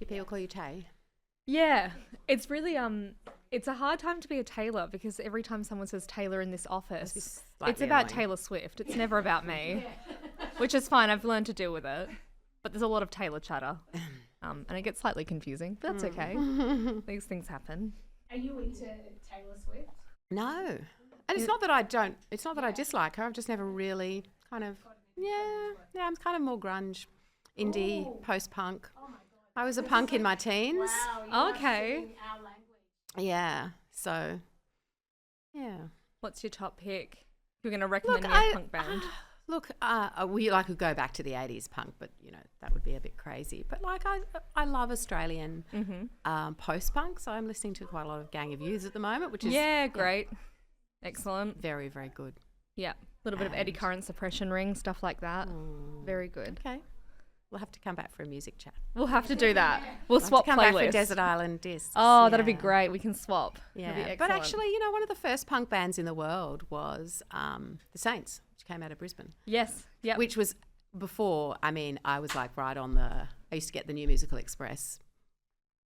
People call you Tay. Yeah, it's really it's a hard time to be a Taylor because every time someone says Taylor in this office, it's slightly about annoying. Taylor Swift. It's never about me, which is fine. I've learned to deal with it. But there's a lot of Taylor chatter, and it gets slightly confusing. But that's okay. These things happen. Are you into Taylor Swift? No. And it's not that I dislike her. I've just never really kind of, I'm kind of more grunge, indie, post-punk. Oh my God. I was a punk in my teens. Wow. Okay. Our language. Yeah. So, yeah. What's your top pick? You're going to recommend Look, me a punk band? I could go back to the 80s punk, but, that would be a bit crazy. But, I love Australian post-punk, so I'm listening to quite a lot of Gang of Youths at the moment, which is Great. Excellent. very, very good. Yeah. A little bit of Eddie Current, Suppression Ring, stuff like that. Very good. Okay. We'll have to come back for a music chat. We'll have to do that. We'll swap Come back for playlists. Desert Island Discs. Oh, that'd be great. We can swap. That'd be Yeah, excellent. but actually, one of the first punk bands in the world was the Saints, which came out of Brisbane. Yes. Yeah. Which was before, I was right on I used to get the New Musical Express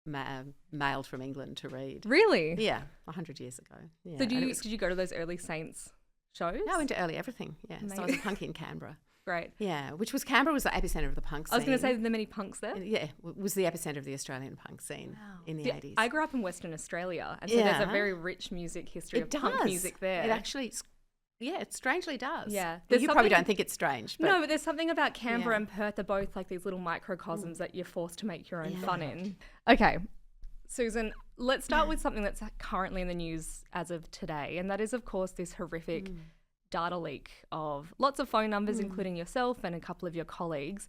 mailed from England to read. Really? Yeah, 100 years ago. Yeah. So and did you go to those early Saints shows? I went to early everything, yeah. So I was a punk in Canberra. Great. Yeah, Canberra was the epicentre of the punk scene. I was going to say, are there many punks there? Yeah, it was the epicentre of the Australian punk scene in the 80s. I grew up in Western Australia, and so there's a very rich music history of punk music there. It actually, it strangely does. Yeah. You probably don't think it's strange. But no, but there's something about Canberra and Perth are both like these little microcosms that you're forced to make your own fun in. Okay, Sussan, let's start with something that's currently in the news as of today, and that is, of course, this horrific data leak of lots of phone numbers, including yourself and a couple of your colleagues.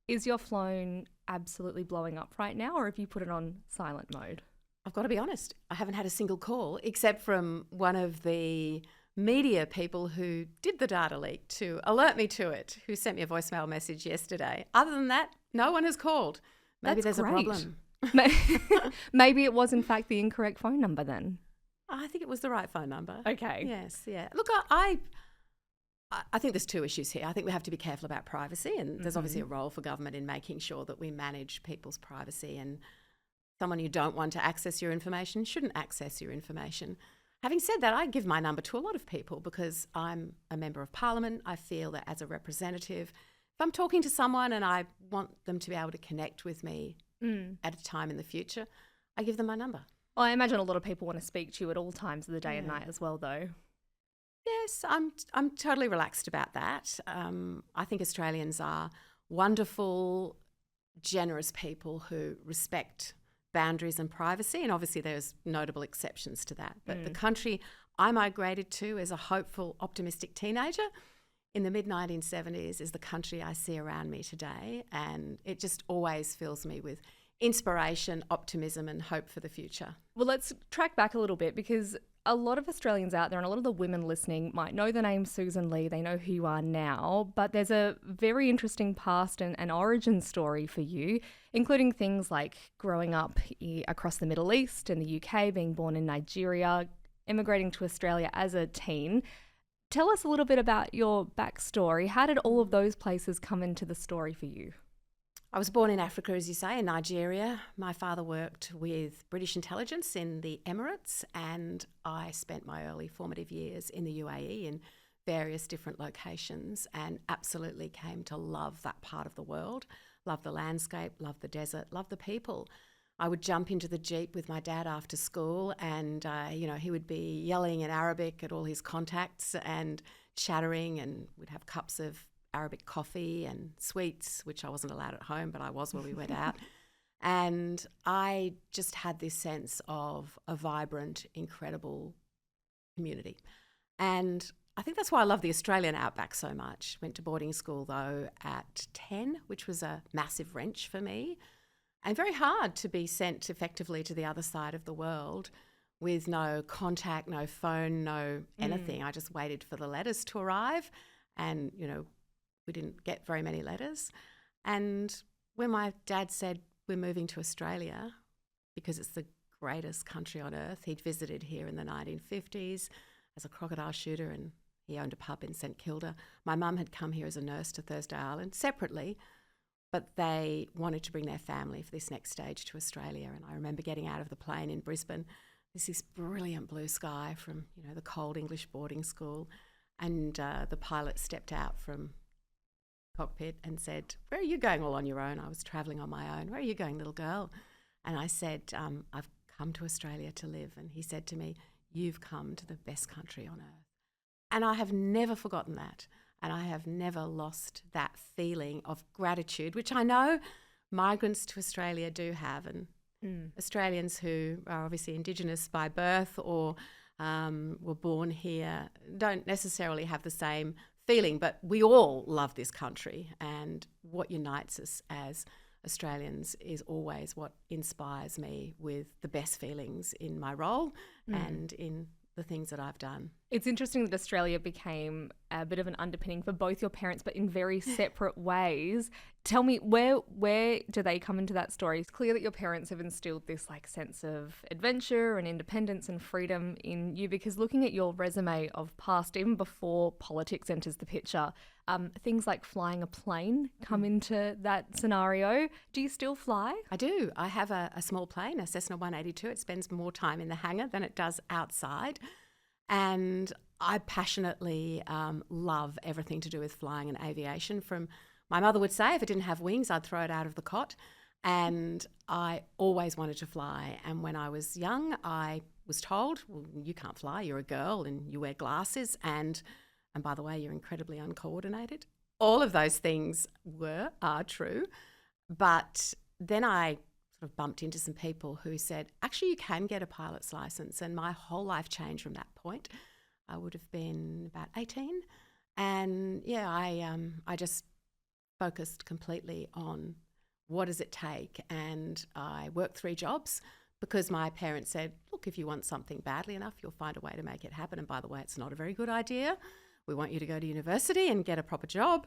Is your phone absolutely blowing up right now, or have you put it on silent mode? I've got to be honest, I haven't had a single call except from one of the media people who did the data leak to alert me to it, who sent me a voicemail message yesterday. Other than that, no one has called. Maybe That's there's great. a problem. Maybe it was in fact the incorrect phone number then. I think it was the right phone number. Okay. Yes, yeah. Look, I think there's two issues here. I think we have to be careful about privacy, and there's obviously a role for government in making sure that we manage people's privacy, and someone you don't want to access your information shouldn't access your information. Having said that, I give my number to a lot of people because I'm a member of parliament. I feel that as a representative, if I'm talking to someone and I want them to be able to connect with me at a time in the future, I give them my number. Well, I imagine a lot of people want to speak to you at all times of the day and night as well, though. Yes, I'm totally relaxed about that. I think Australians are wonderful, generous people who respect boundaries and privacy, and obviously there's notable exceptions to that. But the country I migrated to as a hopeful, optimistic teenager in the mid-1970s is the country I see around me today, and it just always fills me with inspiration, optimism and hope for the future. Well, let's track back a little bit because a lot of Australians out there and a lot of the women listening might know the name Sussan Ley. They know who you are now, but there's a very interesting past and origin story for you, including things like growing up across the Middle East and the UK, being born in Nigeria, immigrating to Australia as a teen. Tell us a little bit about your backstory. How did all of those places come into the story for you? I was born in Africa, as you say, in Nigeria. My father worked with British intelligence in the Emirates, and I spent my early formative years in the UAE in various different locations and absolutely came to love that part of the world, love the landscape, love the desert, love the people. I would jump into the Jeep with my dad after school and, he would be yelling in Arabic at all his contacts and chattering, and we'd have cups of Arabic coffee and sweets, which I wasn't allowed at home, but I was when we went out. And I just had this sense of a vibrant, incredible community. And I think that's why I love the Australian outback so much. Went to boarding school, though, at 10, which was a massive wrench for me. And very hard to be sent effectively to the other side of the world with no contact, no phone, no anything. I just waited for the letters to arrive and, we didn't get very many letters. And when my dad said, we're moving to Australia because it's the greatest country on earth, he'd visited here in the 1950s as a crocodile shooter and he owned a pub in St Kilda. My mum had come here as a nurse to Thursday Island separately. but they wanted to bring their family for this next stage to Australia. And I remember getting out of the plane in Brisbane. There's this brilliant blue sky from, the cold English boarding school. And the pilot stepped out from Cockpit and said, "Where are you going all on your own?" I was travelling on my own. "Where are you going, little girl?" And I said, "I've come to Australia to live." And he said to me, "You've come to the best country on earth." And I have never forgotten that. And I have never lost that feeling of gratitude, which I know migrants to Australia do have. And Australians who are obviously Indigenous by birth or were born here don't necessarily have the same feeling, but we all love this country. And what unites us as Australians is always what inspires me with the best feelings in my role and in the things that I've done. It's interesting that Australia became a bit of an underpinning for both your parents, but in very separate ways. Tell me, where do they come into that story? It's clear that your parents have instilled this sense of adventure and independence and freedom in you, because looking at your resume of past, even before politics enters the picture, things like flying a plane come into that scenario. Do you still fly? I do. I have a small plane, a Cessna 182. It spends more time in the hangar than it does outside. And I passionately love everything to do with flying and aviation. From my mother would say, if it didn't have wings, I'd throw it out of the cot. And I always wanted to fly. And when I was young, I was told, "Well, you can't fly. You're a girl and you wear glasses. And by the way, you're incredibly uncoordinated." All of those things are true. But then I sort of bumped into some people who said, "Actually, you can get a pilot's license." And my whole life changed from that point. I would have been about 18. And I just focused completely on what does it take. And I worked 3 jobs because my parents said, "Look, if you want something badly enough, you'll find a way to make it happen. And by the way, it's not a very good idea. We want you to go to university and get a proper job."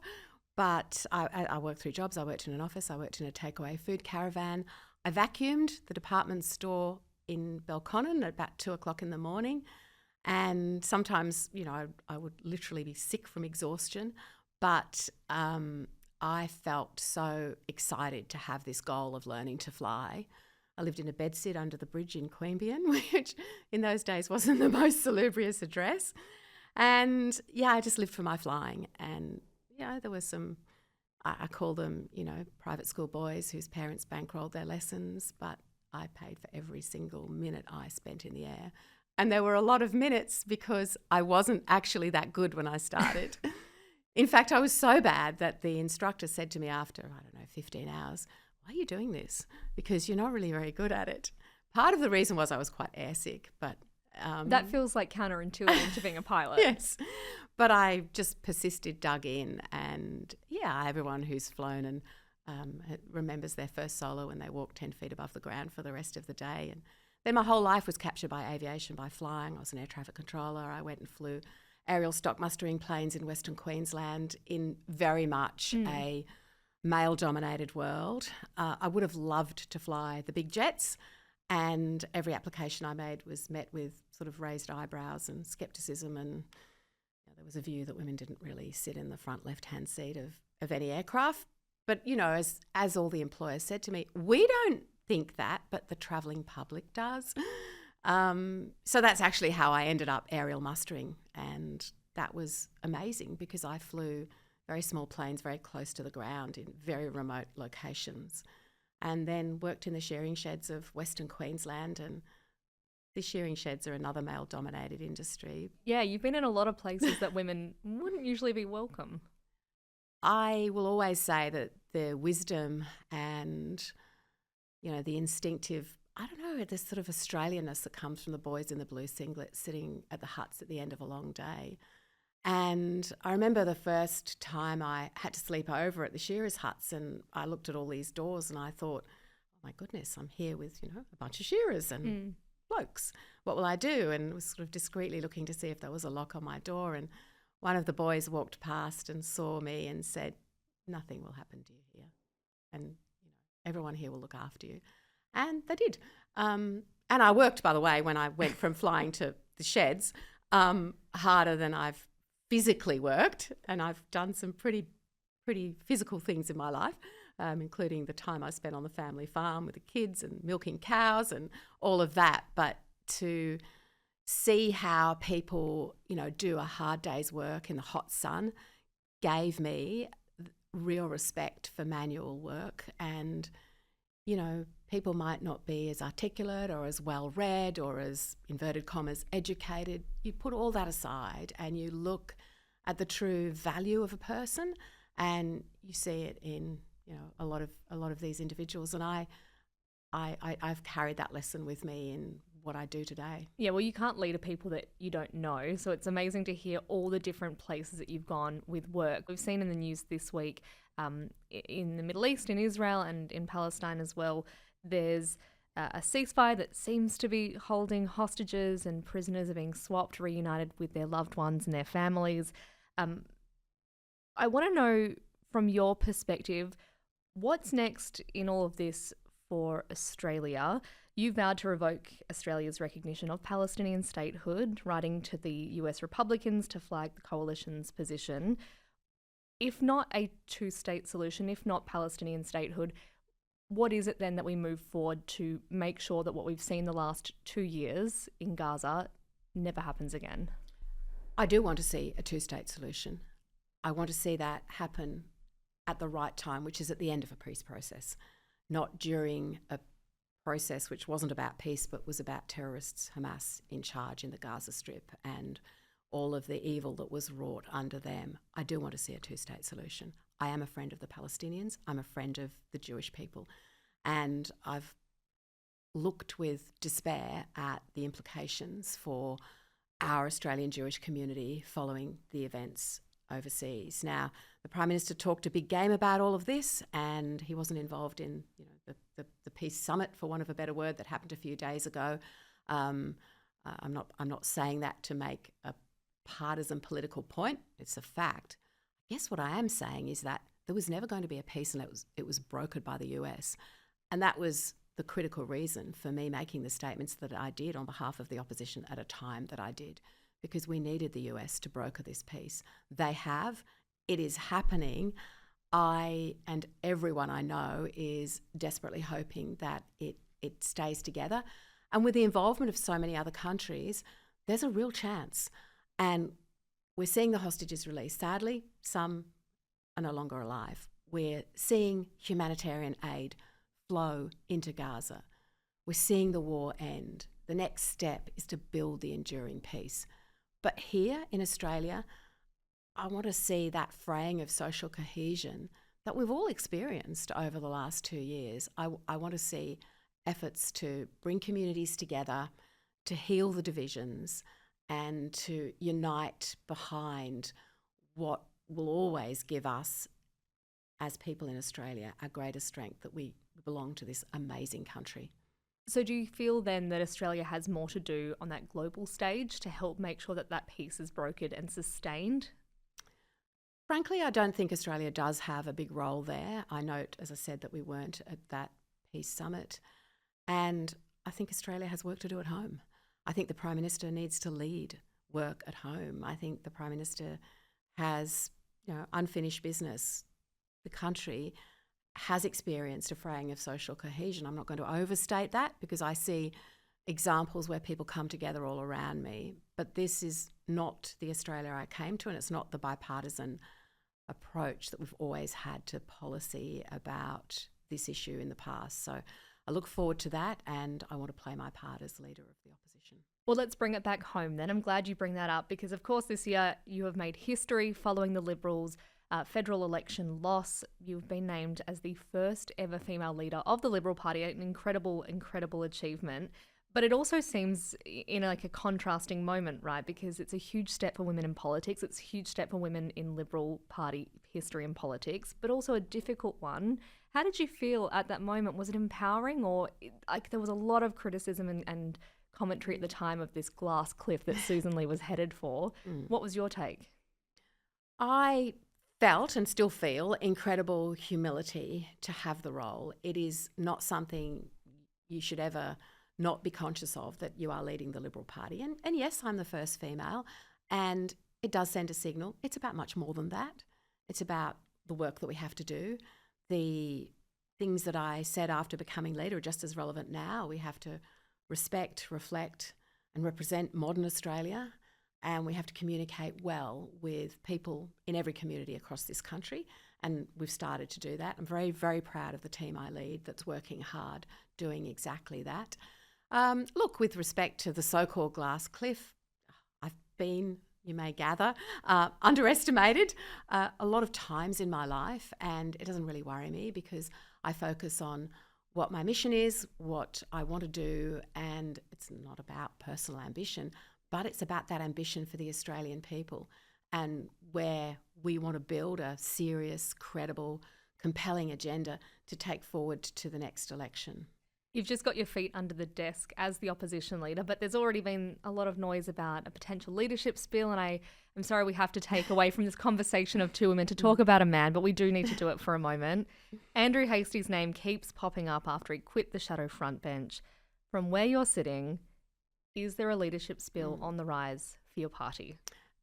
But I worked 3 jobs. I worked in an office. I worked in a takeaway food caravan. I vacuumed the department store in Belconnen at about 2:00 in the morning. And sometimes, I would literally be sick from exhaustion. But I felt so excited to have this goal of learning to fly. I lived in a bedsit under the bridge in Queanbeyan, which in those days wasn't the most salubrious address. And I just lived for my flying. And there were some, I call them, private school boys whose parents bankrolled their lessons, but I paid for every single minute I spent in the air. And there were a lot of minutes because I wasn't actually that good when I started. In fact, I was so bad that the instructor said to me after, 15 hours, "Why are you doing this? Because you're not really very good at it." Part of the reason was I was quite airsick, but that feels like counterintuitive to being a pilot. Yes. But I just persisted, dug in, and everyone who's flown and remembers their first solo when they walked 10 feet above the ground for the rest of the day. And then my whole life was captured by aviation, by flying. I was an air traffic controller. I went and flew aerial stock mustering planes in Western Queensland in very much a male-dominated world. I would have loved to fly the big jets, and every application I made was met with sort of raised eyebrows and scepticism, and there was a view that women didn't really sit in the front left-hand seat of any aircraft. But, as all the employers said to me, "We don't think that, but the travelling public does." So that's actually how I ended up aerial mustering, and that was amazing because I flew very small planes very close to the ground in very remote locations, and then worked in the shearing sheds of Western Queensland. And the shearing sheds are another male-dominated industry. Yeah, you've been in a lot of places that women wouldn't usually be welcome. I will always say that the wisdom and, the instinctive, this sort of Australianness that comes from the boys in the blue singlet sitting at the huts at the end of a long day. And I remember the first time I had to sleep over at the shearers' huts, and I looked at all these doors and I thought, "Oh my goodness, I'm here with, a bunch of shearers and blokes. What will I do?" And was sort of discreetly looking to see if there was a lock on my door. And one of the boys walked past and saw me and said, "Nothing will happen to you here. And, everyone here will look after you." And they did. And I worked, by the way, when I went from flying to the sheds, harder than I've physically worked. And I've done some pretty physical things in my life. including the time I spent on the family farm with the kids and milking cows and all of that. But to see how people, do a hard day's work in the hot sun gave me real respect for manual work. And, people might not be as articulate or as well read or as, inverted commas, educated. You put all that aside and you look at the true value of a person, and you see it in, a lot of these individuals. And I've carried that lesson with me in what I do today. Yeah, well, you can't lead a people that you don't know. So it's amazing to hear all the different places that you've gone with work. We've seen in the news this week, in the Middle East, in Israel and in Palestine as well, there's a ceasefire that seems to be holding hostages, and prisoners are being swapped, reunited with their loved ones and their families. I want to know, from your perspective, what's next in all of this for Australia? You vowed to revoke Australia's recognition of Palestinian statehood, writing to the US Republicans to flag the coalition's position. If not a two-state solution, if not Palestinian statehood, what is it then that we move forward to make sure that what we've seen the last 2 years in Gaza never happens again? I do want to see a two-state solution. I want to see that happen at the right time, which is at the end of a peace process, not during a process which wasn't about peace but was about terrorists, Hamas, in charge in the Gaza Strip and all of the evil that was wrought under them. I do want to see a two-state solution. I am a friend of the Palestinians. I'm a friend of the Jewish people. And I've looked with despair at the implications for our Australian Jewish community following the events overseas. Now, the Prime Minister talked a big game about all of this, and he wasn't involved in the peace summit, for want of a better word, that happened a few days ago. I'm not saying that to make a partisan political point. It's a fact. I guess what I am saying is that there was never going to be a peace, and it was brokered by the US. And that was the critical reason for me making the statements that I did on behalf of the opposition at a time that I did, because we needed the US to broker this peace. They have. It is happening. I and everyone I know is desperately hoping that it stays together. And with the involvement of so many other countries, there's a real chance. And we're seeing the hostages released. Sadly, some are no longer alive. We're seeing humanitarian aid flow into Gaza. We're seeing the war end. The next step is to build the enduring peace. But here in Australia, I want to see that fraying of social cohesion that we've all experienced over the last 2 years. I want to see efforts to bring communities together, to heal the divisions, and to unite behind what will always give us, as people in Australia, our greatest strength, that we belong to this amazing country. So do you feel then that Australia has more to do on that global stage to help make sure that that peace is brokered and sustained? Frankly, I don't think Australia does have a big role there. I note, as I said, that we weren't at that peace summit. And I think Australia has work to do at home. I think the Prime Minister needs to lead work at home. I think the Prime Minister has, unfinished business. The country has experienced a fraying of social cohesion. I'm not going to overstate that, because I see examples where people come together all around me. But this is not the Australia I came to, and it's not the bipartisan approach that we've always had to policy about this issue in the past. So I look forward to that, and I want to play my part as leader of the opposition. Well, let's bring it back home then. I'm glad you bring that up, because of course this year you have made history following the Liberals' federal election loss. You've been named as the first ever female leader of the Liberal Party, an incredible, incredible achievement. But it also seems in a contrasting moment, right? Because it's a huge step for women in politics. It's a huge step for women in Liberal Party history and politics, but also a difficult one. How did you feel at that moment? Was it empowering, or there was a lot of criticism and commentary at the time of this glass cliff that Sussan Ley was headed for? What was your take? I felt and still feel incredible humility to have the role. It is not something you should ever not be conscious of, that you are leading the Liberal Party. And yes, I'm the first female, and it does send a signal. It's about much more than that. It's about the work that we have to do, the things that I said after becoming leader are just as relevant now. We have to respect, reflect and represent modern Australia, and we have to communicate well with people in every community across this country, and we've started to do that. I'm very, very proud of the team I lead that's working hard doing exactly that. Look, with respect to the so-called glass cliff, I've been, you may gather, underestimated a lot of times in my life, and it doesn't really worry me because I focus on what my mission is, what I want to do, and it's not about personal ambition, but it's about that ambition for the Australian people and where we want to build a serious, credible, compelling agenda to take forward to the next election. You've just got your feet under the desk as the opposition leader, but there's already been a lot of noise about a potential leadership spill, and I'm sorry we have to take away from this conversation of two women to talk about a man, but we do need to do it for a moment. Andrew Hastie's name keeps popping up after he quit the shadow front bench. From where you're sitting, is there a leadership spill on the rise for your party?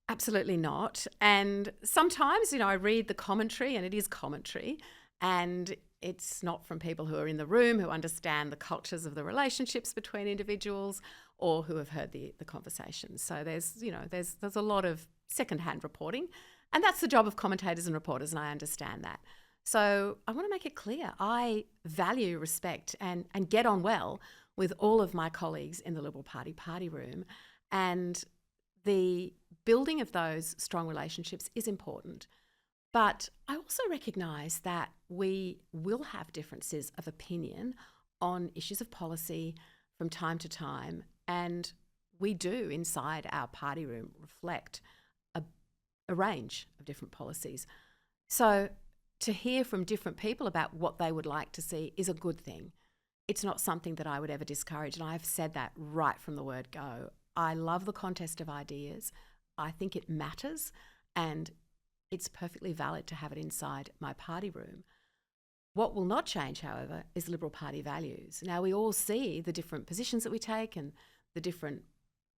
Absolutely not. And sometimes, I read the commentary, and it is commentary, and it's not from people who are in the room, who understand the cultures of the relationships between individuals or who have heard the conversations. So there's a lot of secondhand reporting, and that's the job of commentators and reporters, and I understand that. So I want to make it clear, I value, respect and get on well with all of my colleagues in the Liberal Party party room, and the building of those strong relationships is important. But I also recognise that we will have differences of opinion on issues of policy from time to time, and we do inside our party room reflect a range of different policies. So to hear from different people about what they would like to see is a good thing. It's not something that I would ever discourage, and I've said that right from the word go. I love the contest of ideas. I think it matters, and it's perfectly valid to have it inside my party room. What will not change, however, is Liberal Party values. Now, we all see the different positions that we take and the different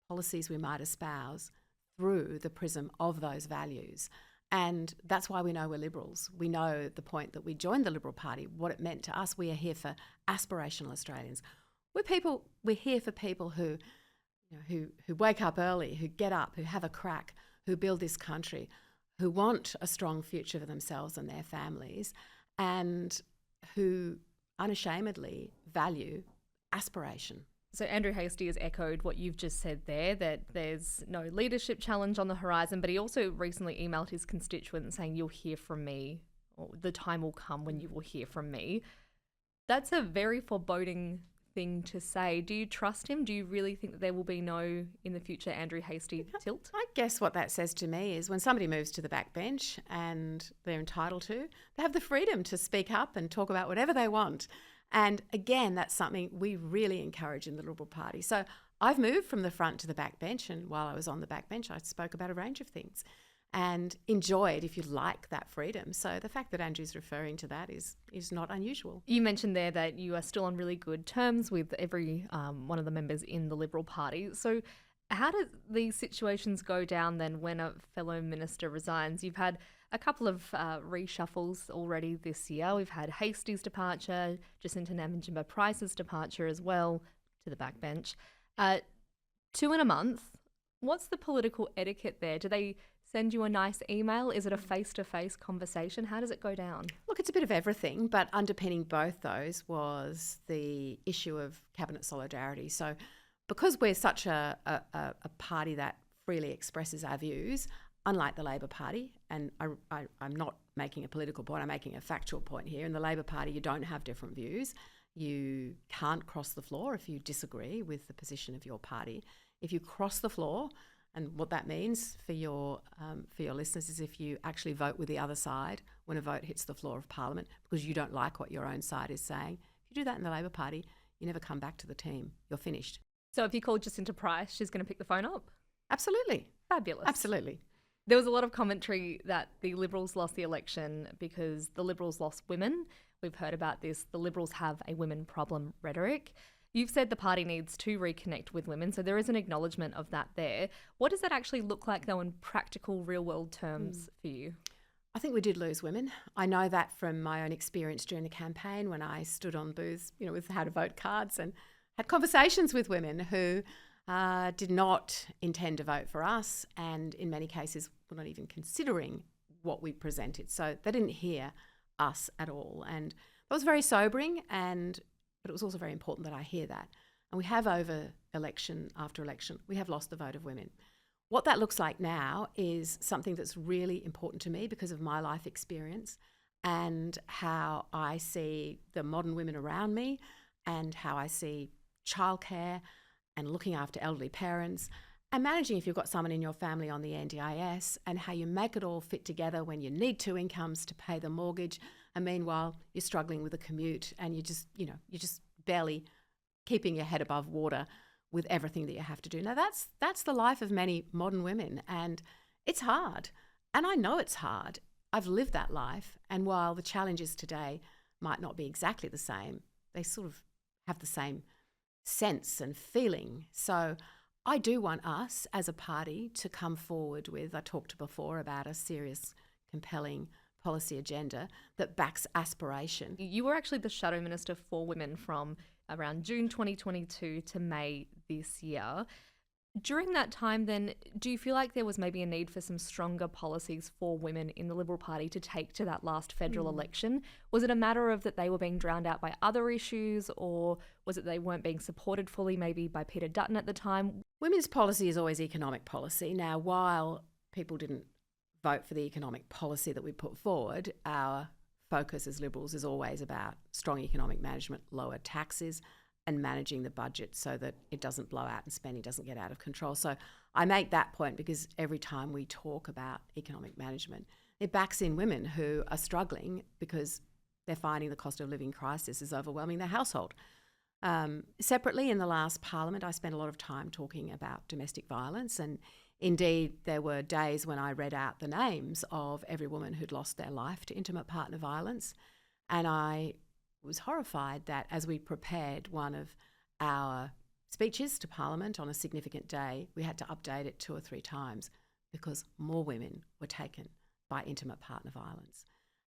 policies we might espouse through the prism of those values. And that's why we know we're Liberals. We know the point that we joined the Liberal Party, what it meant to us. We are here for aspirational Australians. We're here for people who wake up early, who get up, who have a crack, who build this country, who want a strong future for themselves and their families, and who unashamedly value aspiration. So Andrew Hastie has echoed what you've just said there, that there's no leadership challenge on the horizon, but he also recently emailed his constituents saying, "You'll hear from me," or "the time will come when you will hear from me." That's a very foreboding thing to say. Do you trust him? Do you really think that there will be no, in the future, Andrew Hastie tilt? I guess what that says to me is when somebody moves to the backbench, and they're entitled to, they have the freedom to speak up and talk about whatever they want. And again, that's something we really encourage in the Liberal Party. So I've moved from the front to the backbench, and while I was on the backbench, I spoke about a range of things and enjoyed, if you like, that freedom. So the fact that Andrew's referring to that is not unusual. You mentioned there that you are still on really good terms with every one of the members in the Liberal Party. So how do these situations go down then when a fellow minister resigns? You've had a couple of reshuffles already this year. We've had Hastie's departure, Jacinta Nampijinpa-Price's departure as well to the backbench. 2 in a month. What's the political etiquette there? Do they send you a nice email? Is it a face-to-face conversation? How does it go down? Look, it's a bit of everything, but underpinning both those was the issue of cabinet solidarity. So because we're such a party that freely expresses our views, unlike the Labor Party, and I'm not making a political point, I'm making a factual point here. In the Labor Party, you don't have different views. You can't cross the floor if you disagree with the position of your party. If you cross the floor, and what that means for your listeners is if you actually vote with the other side when a vote hits the floor of Parliament because you don't like what your own side is saying, if you do that in the Labor Party, you never come back to the team. You're finished. So if you call Jacinta Price, she's going to pick the phone up? Absolutely. Fabulous. Absolutely. There was a lot of commentary that the Liberals lost the election because the Liberals lost women. We've heard about this. The Liberals have a women problem rhetoric. You've said the party needs to reconnect with women, so there is an acknowledgement of that there. What does that actually look like, though, in practical, real-world terms for you? I think we did lose women. I know that from my own experience during the campaign when I stood on booths, with how to vote cards and had conversations with women who did not intend to vote for us and in many cases were not even considering what we presented. So they didn't hear us at all. And that was very sobering, but it was also very important that I hear that. And we have over election after election, we have lost the vote of women. What that looks like now is something that's really important to me because of my life experience and how I see the modern women around me and how I see childcare and looking after elderly parents and managing if you've got someone in your family on the NDIS and how you make it all fit together when you need two incomes to pay the mortgage and meanwhile you're struggling with a commute and you're just barely keeping your head above water with everything that you have to do. Now that's the life of many modern women and it's hard. And I know it's hard. I've lived that life. And while the challenges today might not be exactly the same, they sort of have the same sense and feeling. So I do want us as a party to come forward with, I talked before about a serious, compelling policy agenda that backs aspiration. You were actually the Shadow Minister for Women from around June 2022 to May this year. During that time then, do you feel like there was maybe a need for some stronger policies for women in the Liberal Party to take to that last federal election? Was it a matter of that they were being drowned out by other issues, or was it they weren't being supported fully maybe by Peter Dutton at the time? Women's policy is always economic policy. Now, while people didn't vote for the economic policy that we put forward, our focus as Liberals is always about strong economic management, lower taxes, and managing the budget so that it doesn't blow out and spending doesn't get out of control. So I make that point because every time we talk about economic management, it backs in women who are struggling because they're finding the cost of living crisis is overwhelming their household. Separately, in the last Parliament, I spent a lot of time talking about domestic violence, and indeed there were days when I read out the names of every woman who'd lost their life to intimate partner violence, and I was horrified that as we prepared one of our speeches to Parliament on a significant day, we had to update it 2 or 3 times because more women were taken by intimate partner violence.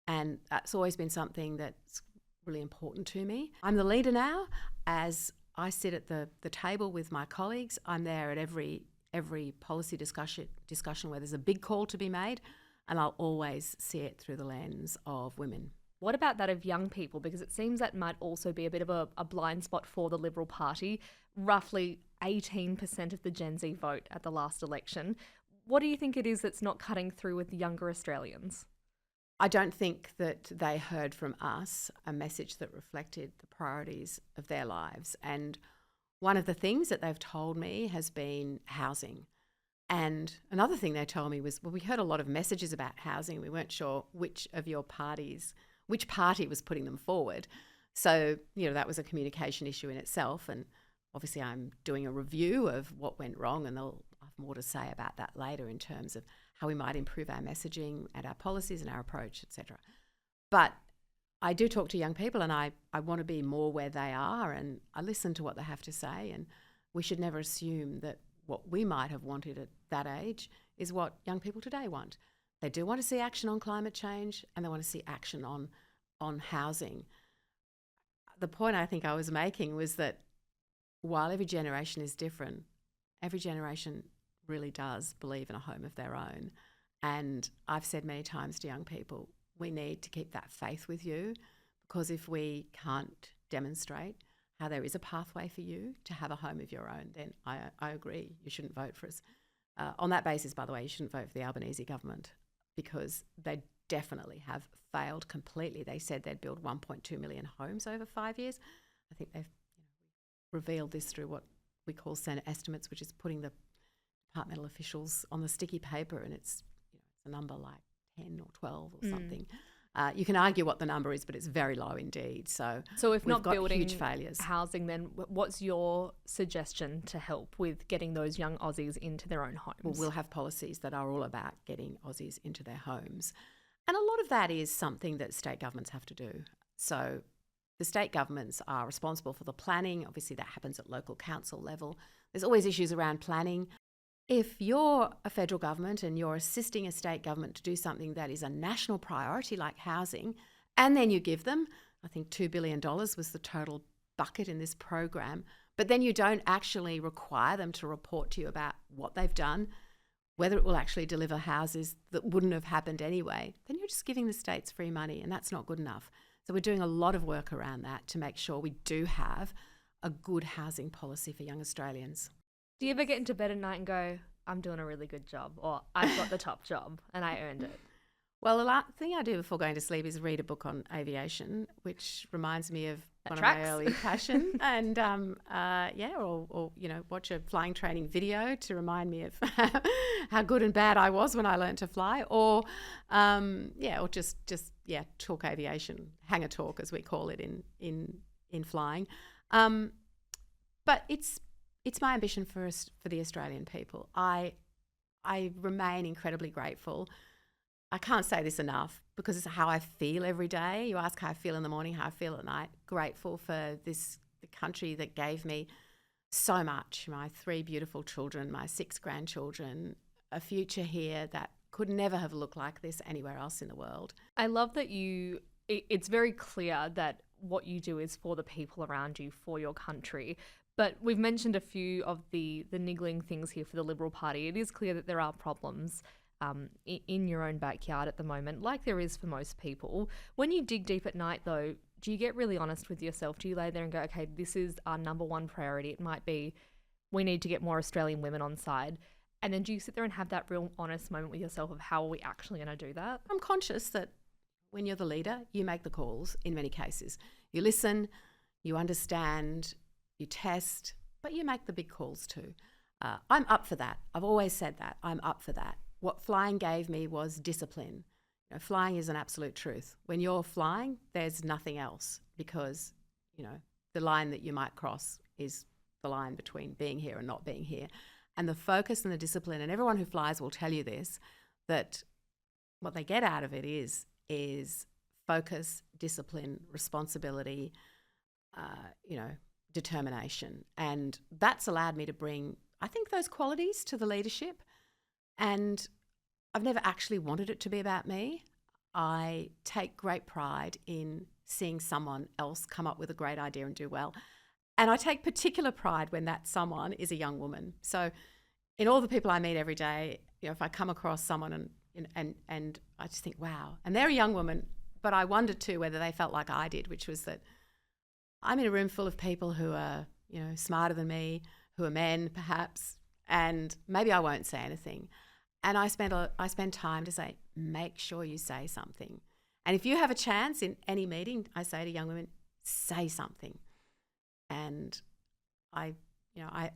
And that's always been something that's really important to me. I'm the leader now. As I sit at the table with my colleagues, I'm there at every policy discussion where there's a big call to be made, and I'll always see it through the lens of women. What about that of young people? Because it seems that might also be a bit of a blind spot for the Liberal Party. Roughly 18% of the Gen Z vote at the last election. What do you think it is that's not cutting through with younger Australians? I don't think that they heard from us a message that reflected the priorities of their lives. And one of the things that they've told me has been housing. And another thing they told me was, well, we heard a lot of messages about housing. We weren't sure which party was putting them forward. So, that was a communication issue in itself. And obviously I'm doing a review of what went wrong, and they'll have more to say about that later in terms of how we might improve our messaging and our policies and our approach, etc. But I do talk to young people, and I want to be more where they are, and I listen to what they have to say. And we should never assume that what we might have wanted at that age is what young people today want. They do want to see action on climate change, and they want to see action on housing. The point I think I was making was that while every generation is different, every generation really does believe in a home of their own. And I've said many times to young people, we need to keep that faith with you, because if we can't demonstrate how there is a pathway for you to have a home of your own, then I agree, you shouldn't vote for us. On that basis, by the way, you shouldn't vote for the Albanese government, because they definitely have failed completely. They said they'd build 1.2 million homes over 5 years. I think they've revealed this through what we call Senate estimates, which is putting the departmental officials on the sticky paper, and it's a number like 10 or 12 or something. You can argue what the number is, but it's very low indeed. So if not building huge failures. Housing, then what's your suggestion to help with getting those young Aussies into their own homes? Well, we'll have policies that are all about getting Aussies into their homes. And a lot of that is something that state governments have to do. So the state governments are responsible for the planning. Obviously, that happens at local council level. There's always issues around planning. If you're a federal government and you're assisting a state government to do something that is a national priority like housing, and then you give them, I think $2 billion was the total bucket in this program, but then you don't actually require them to report to you about what they've done, whether it will actually deliver houses that wouldn't have happened anyway, then you're just giving the states free money, and that's not good enough. So we're doing a lot of work around that to make sure we do have a good housing policy for young Australians. Do you ever get into bed at night and go, I'm doing a really good job, or I've got the top job and I earned it? Well, the last thing I do before going to sleep is read a book on aviation, which reminds me of one of my early passion. And or watch a flying training video to remind me of how good and bad I was when I learnt to fly, or just talk aviation, hangar talk as we call it in flying. But it's my ambition for the Australian people. I remain incredibly grateful. I can't say this enough because it's how I feel every day. You ask how I feel in the morning, how I feel at night. Grateful for the country that gave me so much. My 3 beautiful children, my 6 grandchildren, a future here that could never have looked like this anywhere else in the world. I love that it's very clear that what you do is for the people around you, for your country. But we've mentioned a few of the niggling things here for the Liberal Party. It is clear that there are problems in your own backyard at the moment, like there is for most people. When you dig deep at night, though, do you get really honest with yourself? Do you lay there and go, okay, this is our number one priority? It might be we need to get more Australian women on side. And then do you sit there and have that real honest moment with yourself of how are we actually going to do that? I'm conscious that when you're the leader, you make the calls in many cases. You listen, you understand, you test, but you make the big calls too. I'm up for that. I've always said that. I'm up for that. What flying gave me was discipline. Flying is an absolute truth. When you're flying, there's nothing else because, the line that you might cross is the line between being here and not being here. And the focus and the discipline, and everyone who flies will tell you this, that what they get out of it is focus, discipline, responsibility, determination. And that's allowed me to bring, I think, those qualities to the leadership. And I've never actually wanted it to be about me. I take great pride in seeing someone else come up with a great idea and do well. And I take particular pride when that someone is a young woman. So in all the people I meet every day, if I come across someone and I just think, wow, and they're a young woman, but I wondered too whether they felt like I did, which was that I'm in a room full of people who are, smarter than me, who are men perhaps, and maybe I won't say anything. And I spend time to say, make sure you say something. And if you have a chance in any meeting, I say to young women, say something. And I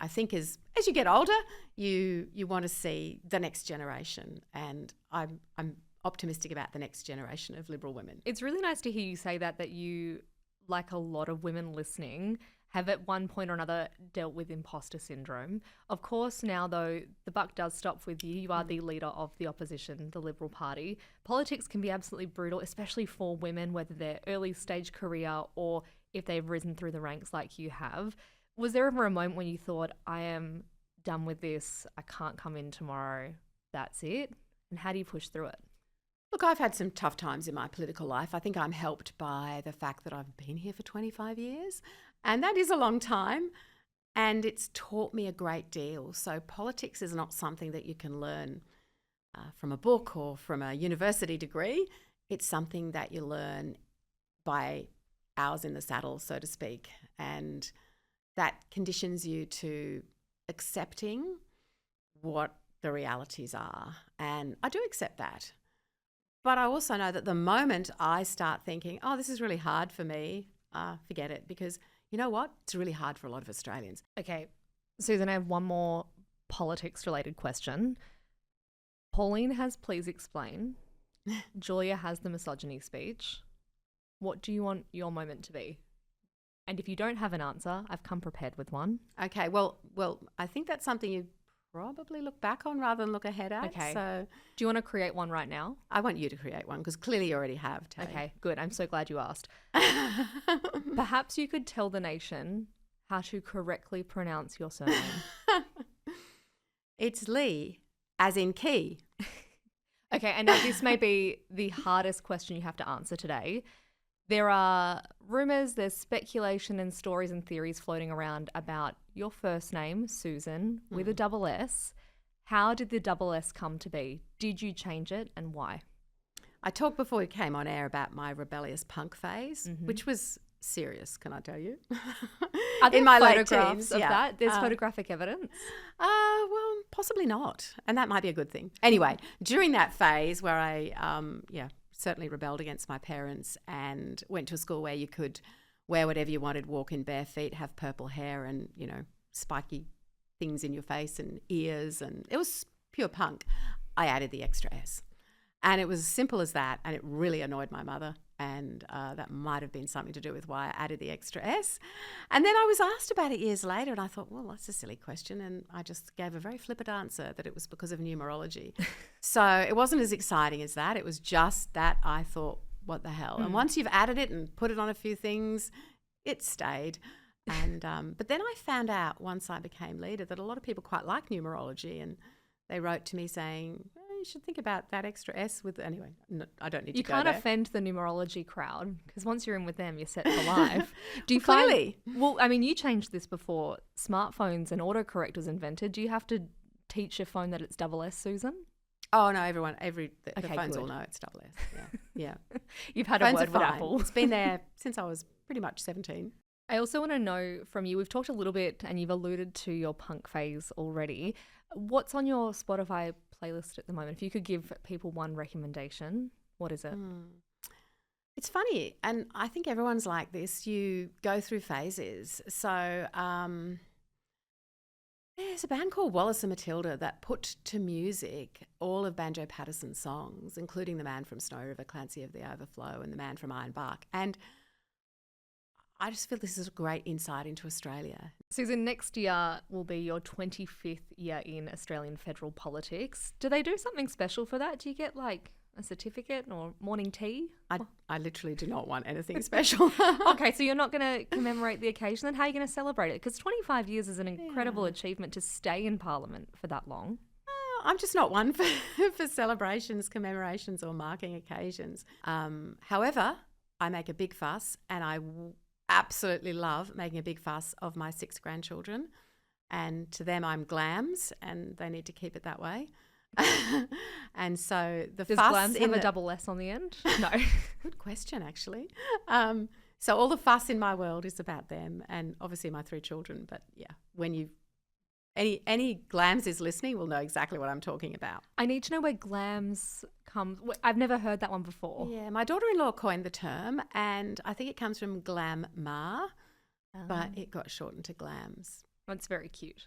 think as you get older, you want to see the next generation, and I'm optimistic about the next generation of Liberal women. It's really nice to hear you say that you, like a lot of women listening, have at one point or another dealt with imposter syndrome. Of course, now though, the buck does stop with you. You are the leader of the opposition, the Liberal Party. Politics can be absolutely brutal, especially for women, whether they're early stage career or if they've risen through the ranks like you have. Was there ever a moment when you thought, I am done with this, I can't come in tomorrow, that's it? And how do you push through it? Look, I've had some tough times in my political life. I think I'm helped by the fact that I've been here for 25 years, and that is a long time, and it's taught me a great deal. So politics is not something that you can learn from a book or from a university degree. It's something that you learn by hours in the saddle, so to speak, and that conditions you to accepting what the realities are. And I do accept that. But I also know that the moment I start thinking, oh, this is really hard for me, forget it, because you know what? It's really hard for a lot of Australians. Okay, Sussan, I have one more politics-related question. Pauline has Please Explain. Julia has the misogyny speech. What do you want your moment to be? And if you don't have an answer, I've come prepared with one. Okay, well, I think that's something you probably look back on rather than look ahead at. Okay. So do you want to create one right now? I want you to create one because clearly you already have, Tay. Okay, good. I'm so glad you asked. Perhaps you could tell the nation how to correctly pronounce your surname. It's Lee, as in key. Okay, and now this may be the hardest question you have to answer today. There are rumours, there's speculation and stories and theories floating around about your first name, Sussan, with a double S. How did the double S come to be? Did you change it and why? I talked before we came on air about my rebellious punk phase, which was serious, can I tell you? Are there in my late photographs teens, of yeah. that? There's photographic evidence? Well, possibly not. And that might be a good thing. Anyway, during that phase where I, certainly rebelled against my parents and went to a school where you could wear whatever you wanted, walk in bare feet, have purple hair and, spiky things in your face and ears. And it was pure punk. I added the extra S. And it was as simple as that, and it really annoyed my mother, and that might have been something to do with why I added the extra S. And then I was asked about it years later, and I thought, well, that's a silly question, and I just gave a very flippant answer that it was because of numerology. So it wasn't as exciting as that. It was just that I thought, what the hell? And once you've added it and put it on a few things, it stayed. And but then I found out once I became leader that a lot of people quite like numerology, and they wrote to me saying, you should think about that extra S with, anyway, no, I don't need to go there. You can't offend the numerology crowd because once you're in with them, you're set for life. Do you clearly. Well, I mean, you changed this before smartphones and autocorrect was invented. Do you have to teach your phone that it's double S, Sussan? Oh, no, the phones good. all know it's double S. Yeah. You've had Phones a word are with fine. Apple. It's been there since I was pretty much 17. I also want to know from you, we've talked a little bit and you've alluded to your punk phase already. What's on your Spotify playlist at the moment? If you could give people one recommendation, what is it? It's funny, and I think everyone's like this. You go through phases. So there's a band called Wallace and Matilda that put to music all of Banjo Patterson's songs, including The Man from Snow River, Clancy of the Overflow, and The Man from Iron Bark. And I just feel this is a great insight into Australia. Sussan, next year will be your 25th year in Australian federal politics. Do they do something special for that? Do you get like a certificate or morning tea? I literally do not want anything special. Okay, so you're not going to commemorate the occasion, then how are you going to celebrate it? Because 25 years is an incredible achievement to stay in Parliament for that long. I'm just not one for celebrations, commemorations or marking occasions. However, I make a big fuss, and I absolutely love making a big fuss of my 6 grandchildren, and to them I'm Glams, and they need to keep it that way. And so Does fuss Glams have a double S on the end? No. Good question, actually. So all the fuss in my world is about them, and obviously my 3 children. But yeah, when you any Glams is listening will know exactly what I'm talking about. I need to know where Glams comes. I've never heard that one before. Yeah, my daughter-in-law coined the term, and I think it comes from glam ma, but it got shortened to Glams. It's very cute.